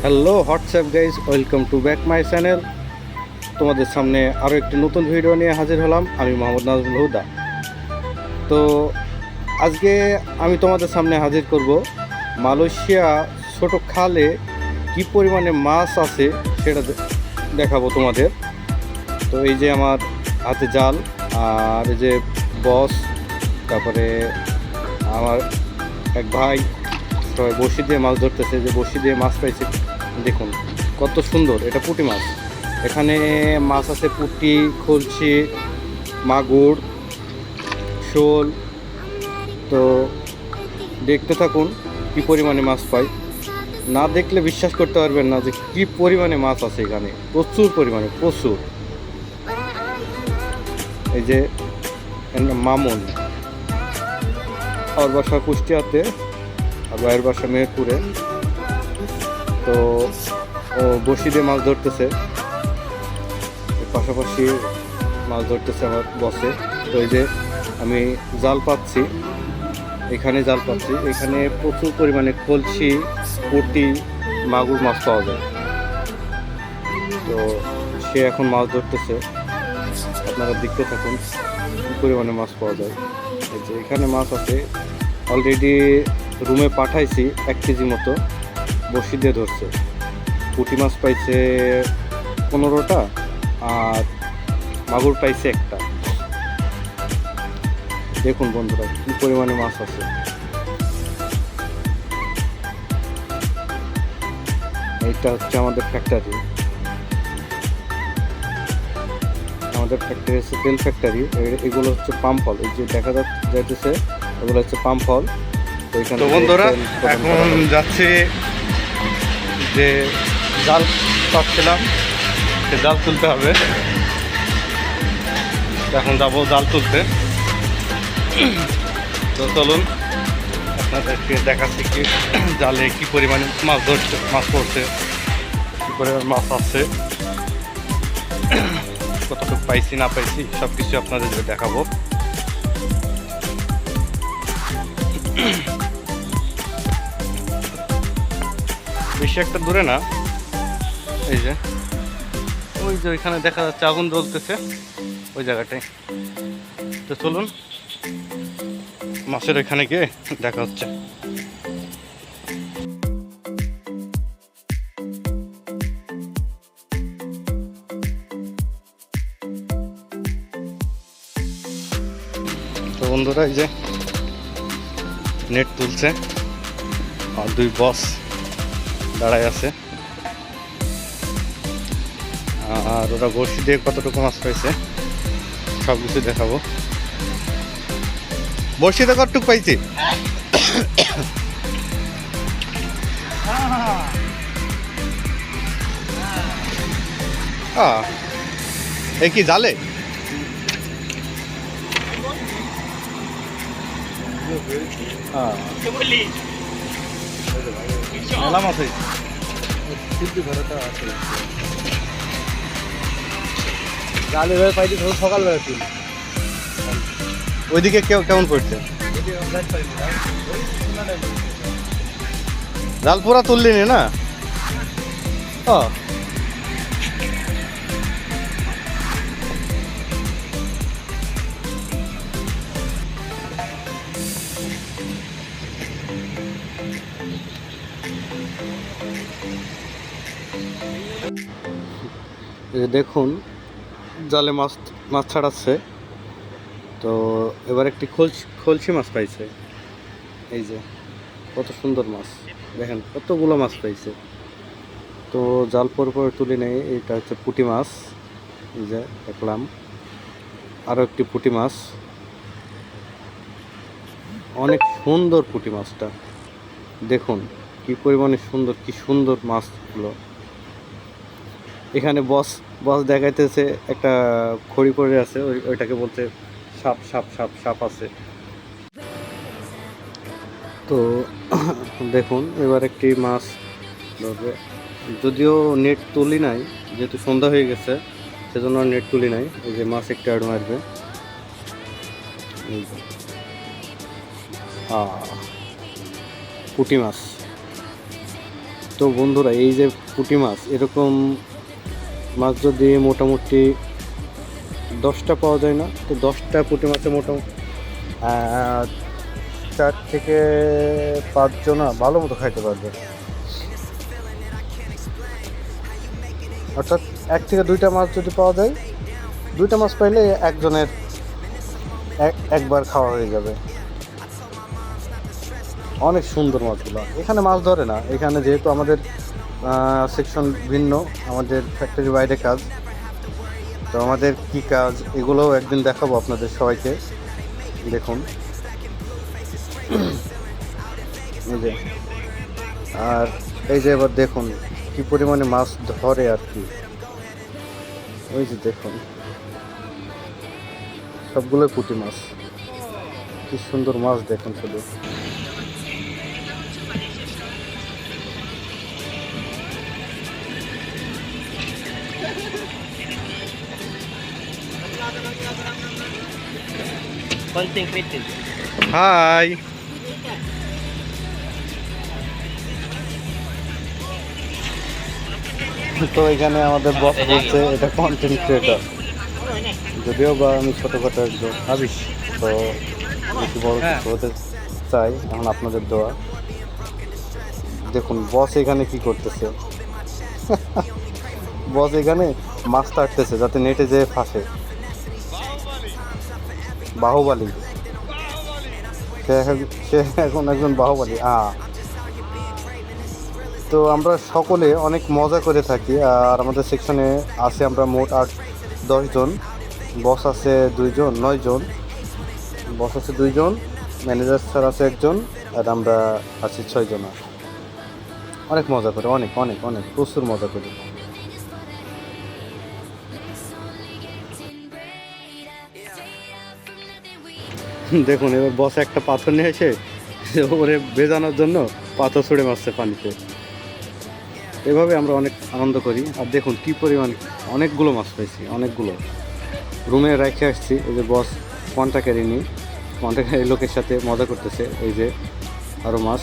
Hello WhatsApp guys, welcome to back my channel. তোমাদের সামনে আরও একটি নতুন ভিডিও নিয়ে হাজির হলাম। আমি মোহাম্মদ নাজমুল হুদা। তো আজকে আমি তোমাদের সামনে হাজির করব মালয়েশিয়া ছোট খালে কি পরিমাণে মাছ আছে সেটা দেখাবো তোমাদের। তো এই যে আমার হাতে জাল, আর এই যে বস, তারপরে আমার এক ভাই, সবাই বড়শি দিয়ে মাছ ধরতেছে। যে বড়শি দিয়ে মাছ পাইছে, দেখুন কত সুন্দর। এটা পুঁটি মাছ। এখানে মাছ আছে পুঁটি, খলসি, মাগুর, শোল। তো দেখতে থাকুন কি পরিমাণে মাছ পাই। না দেখলে বিশ্বাস করতে পারবেন না যে কি পরিমাণে মাছ আছে এখানে। প্রচুর পরিমাণে, প্রচুর। এই যে মামুন, আমার বাসা কুষ্টিয়াতে আর ভাইয়ের বাসা মেহেরপুরে। তো ও বড়শি দিয়ে মাছ ধরতেছে, পাশাপাশি মাছ ধরতেছে আমার বসে। তো এই যে আমি জাল পাচ্ছি, এখানে জাল পাচ্ছি। এখানে প্রচুর পরিমাণে খলসি, পুঁটি, মাগুর মাছ পাওয়া যায়। তো সে এখন মাছ ধরতেছে, আপনারা দেখতে থাকুন কী পরিমাণে মাছ পাওয়া যায়। এই যে এখানে মাছ আছে, অলরেডি রুমে পাঠাইছি 1 কেজি মতো। বড়শি দিয়ে ধরছে। পুঁটি মাছ পাইছে 15টা, আর মাগুর পাইছে 1টা। দেখুন বন্ধুরা কি পরিমাণে মাছ আছে। এইটা হচ্ছে আমাদের ফ্যাক্টরি। আমাদের ফ্যাক্টরি হচ্ছে তেল ফ্যাক্টরি। এগুলো হচ্ছে পাম ফল। এই যে দেখা যাইতেছে এগুলো হচ্ছে পাম ফল। তো এখানে বন্ধুরা এখন যাচ্ছি, যে জাল পাচ্ছিলাম সে জাল তুলতে হবে। এখন যাবো জাল তুলতে। তো চলুন আপনাদেরকে দেখাচ্ছি কি জালে কি পরিমাণে মাছ ধরছে, মাছ পড়ছে, কী পরিমাণ মাছ আসছে, কতটুকু পাইছি না পাইছি সব কিছু আপনাদের দেখাবো। বেশি একটা দূরে না, এই যে ওই যে ওইখানে দেখা যাচ্ছে আগুন জ্বলতেছে ওই জায়গাটায়। তো চলুন মাছের ওইখানে গিয়ে দেখা হচ্ছে। তো বন্ধুরা এই যে নেট তুলছে, আর 2 বস দাঁড়ায় আছে। আর ওরা বড়শি দিয়ে কতটুকু মাছ পাইছে সব কিছু দেখাবো। বড়শিতে কতটুকু পাইছি এই কি জালে মেলা মাছ হয়েছে। জালে ভাবে পাইছি সকালবেলা তুলি। ওইদিকে কেমন পড়ছে? জাল পুরা তুললি না? দেখুন জালে মাছ ছাড়াচ্ছে। তো এবার একটি খলসি মাছ পাইছে। এই যে কত সুন্দর মাছ, দেখেন কতগুলো মাছ পাইছে। তো জাল পর তুলে নেই। এটা হচ্ছে পুঁটি মাছ। এই যে দেখলাম আরও একটি পুঁটি মাছ, অনেক সুন্দর পুঁটি মাছটা। দেখুন কি পরিমাণে সুন্দর, কি সুন্দর মাছগুলো। এখানে বস দেখাইতেছে একটা খড়ি পড়ে আছে, ওইটাকে বলতে সাপ সাপ সাপ সাপ আছে। তো দেখুন এবার একটি মাছ ধরবে। যদিও নেট তুলি নাই, যেহেতু সন্ধ্যা হয়ে গেছে সেজন্য নেট তুলি নাই। এই যে মাছ একটু অ্যাড মারবে। পুঁটি মাছ। তো বন্ধুরা, এই যে পুঁটি মাছ, এরকম মাছ যদি মোটামুটি 10টা পাওয়া যায় না, তো 10টা পুঁটি মাছে মোটামুটি 4 থেকে 5 জনা ভালো মতো খাইতে পারবে। অর্থাৎ 1 থেকে 2টা মাছ যদি পাওয়া যায়, 2টা মাছ পাইলে একজনের একবার খাওয়া হয়ে যাবে। অনেক সুন্দর মাছগুলো। এখানে মাছ ধরে না, এখানে যেহেতু আমাদের সেকশন ভিন্ন, আমাদের ফ্যাক্টরির বাইরে কাজ, তো আমাদের কি কাজ এগুলোও একদিন দেখাবো আপনাদের সবাইকে। দেখুন আর এই যে এবার দেখুন কি পরিমাণে মাছ ধরে আর কি। ওই যে দেখুন সবগুলোই পুঁটি মাছ, কি সুন্দর মাছ দেখুন শুধু। হাই, তো এখানে আমাদের বস বলছে এটা কন্টেন্ট ক্রিয়েটর, যদিও বা আমি ছোটোখাটো একজন ভাবিস, তো বেশি বড় কিছু হতে চাই। এখন আপনাদের দোয়া। দেখুন বস এখানে কি করতেছে। বস এখানে মাছ কাটতেছে যাতে নেটে যেয়ে ফাঁসে। বাহুবলী, সে এখন একজন বাহুবলী। তো আমরা সকলে অনেক মজা করে থাকি। আর আমাদের সেকশনে আছে আমরা মোট 8-10 জন, বস আছে 2 জন, 9 জন। বস আছে 2 জন, ম্যানেজার স্যার আছে 1 জন, আর আমরা আছি 6 জন। অনেক মজা করে, অনেক অনেক অনেক প্রচুর মজা করি। দেখুন এবার বস একটা পাথর নিয়ে এসে ওরে ভেজানোর জন্য পাথর ছুঁড়ে মারছে পানিতে। এভাবে আমরা অনেক আনন্দ করি। আর দেখুন কি পরিমাণ, অনেকগুলো মাছ পাইছি, অনেকগুলো রুমে রেখে আসছি। এই যে বস কন্ট্রাক্টারি নিয়ে, কন্ট্রাক্টারি লোকের সাথে মজা করতেছে। এই যে আরও মাছ,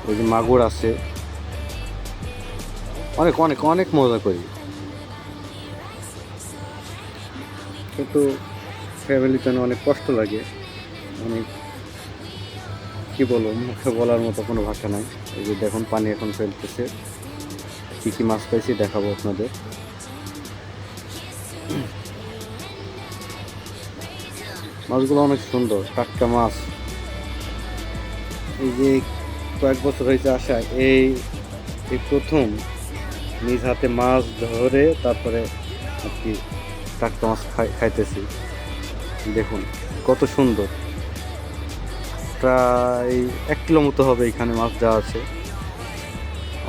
এই যে মাগুর আছে, অনেক অনেক অনেক মজা করি। কিন্তু ফ্যামিলির জন্য অনেক কষ্ট লাগে, অনেক কী বলবো, মুখে বলার মতো কোনো ভাষা নাই। এই যে দেখুন পানি এখন ফেলতেছে, কী কী মাছ পাইছি দেখাবো আপনাদের। মাছগুলো অনেক সুন্দর, টাটকা মাছ। এই যে কয়েক বছর হয়েছে আসা, এই প্রথম নিজ হাতে মাছ ধরে তারপরে আর কি টাটকা মাছ খাইতেছি। দেখুন কত সুন্দর, প্রায় 1 কিলো মতো হবে এখানে মাছ দেওয়া আছে।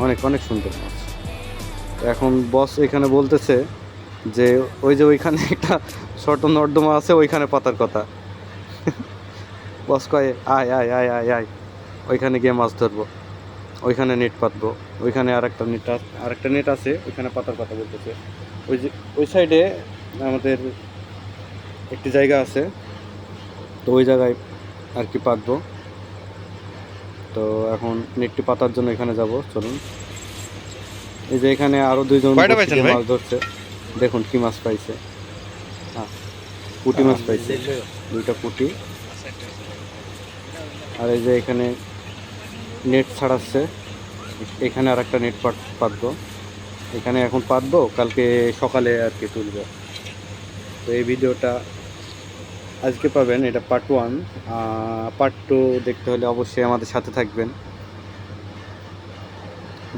অনেক অনেক সুন্দর মাছ। এখন বস এখানে বলতেছে যে ওই যে ওইখানে একটা ছোট নর্দমা আছে, ওইখানে পাতার কথা। বস কয় আয় আয় আয় আয় আয়, ওইখানে গিয়ে মাছ ধরবো, ওইখানে নেট পাতবো, ওইখানে আরেকটা নেট আছে, ওইখানে পাতার কথা বলতেছে। ওই যে ওই সাইডে আমাদের একটি জায়গা আছে, তো ওই জায়গায় আর কি পাতবো। তো এখন নেটটি পাতার জন্য এখানে যাব, চলুন। এই যে এখানে আরো 2 জন মাছ ধরছে। দেখুন কি মাছ পাইছে, পুঁটি মাছ পাইছে, 2টা পুঁটি। আর এই যে এখানে নেট ছাড়াচ্ছে, এখানে আর একটা নেট পাতবো, এখানে এখন পাতবো, কালকে সকালে আর কি তুলবো। তো এই ভিডিওটা আজকে পাবেন, এটা পার্ট 1। পার্ট 2 দেখতে হলে অবশ্যই আমাদের সাথে থাকবেন।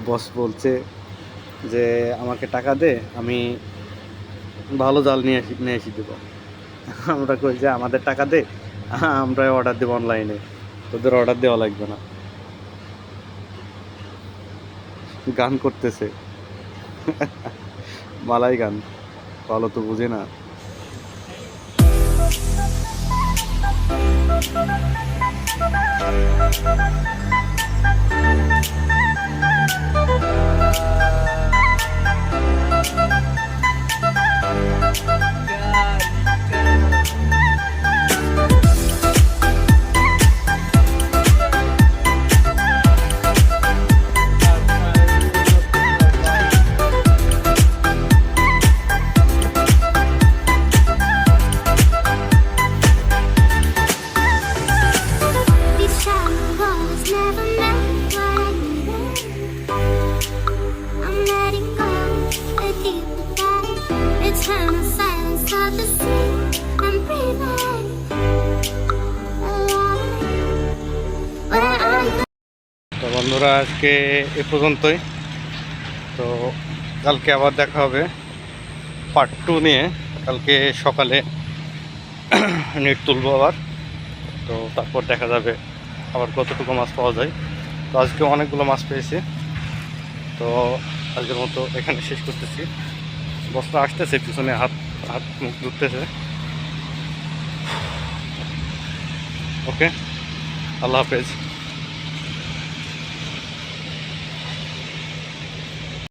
বস বলছে যে আমাকে টাকা দে, আমি ভালো জাল নিয়ে এসে দেবো। আমরা কই যে আমাদের টাকা দে, আমরা অর্ডার দেবো অনলাইনে, তোদের অর্ডার দেওয়া লাগবে না। গান করতেছে, মালাই গান, ভালো তো বুঝে না। বন্ধুরা, আজকে এ পর্যন্তই। তো কালকে আবার দেখা হবে পার্ট 2 নিয়ে। কালকে সকালে নেট তুলবো আবার, তো তারপর দেখা যাবে আবার কতটুকু মাছ পাওয়া যায়। তো আজকে অনেকগুলো মাছ পেয়েছি। তো আজকের মতো এখানে শেষ করতেছি। বস্তা আসতেছে পিছনে, হাত হাত মুখ ধুতেছে। ওকে, আল্লাহ হাফেজ।